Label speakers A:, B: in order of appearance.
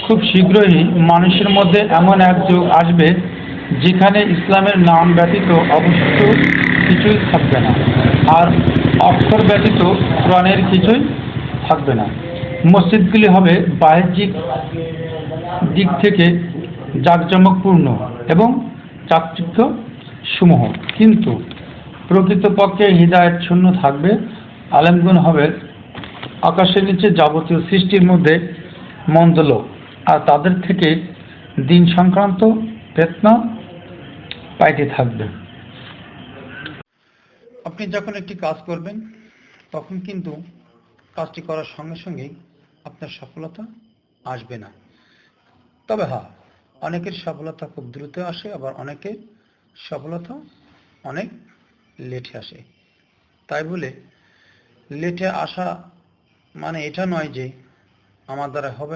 A: খুব শীঘ্রই মানুষের মধ্যে এমন এক যুগ আসবে যেখানে ইসলামের নাম ব্যতীত অবশিষ্ট কিছুই থাকবে না, আর অক্ষর ব্যতীত কোরআনের কিছুই থাকবে না। মসজিদগুলি হবে বাহ্যিক দিক থেকে জাঁকজমকপূর্ণ এবং চাকচিক্য সমূহ, কিন্তু প্রকৃতপক্ষে হিদায়াত শূন্য থাকবে। আলেমগণ হবে আকাশের নিচে যাবতীয় সৃষ্টির মধ্যে মন্দ লোক, আর তাদের থেকে দিন সংক্রান্ত ফিতনা পাইতে থাকবে। আপনি যখন একটি কাজ করবেন তখন কিন্তু কাজটি করার সঙ্গে সঙ্গেই আপনার সফলতা আসবে না। তবে হ্যাঁ, অনেকের সফলতা খুব দ্রুত আসে, আবার অনেকের সফলতা অনেক লেটে আসে। তাই বলে লেটে আসা মানে এটা নয় যে আমার দ্বারা হবে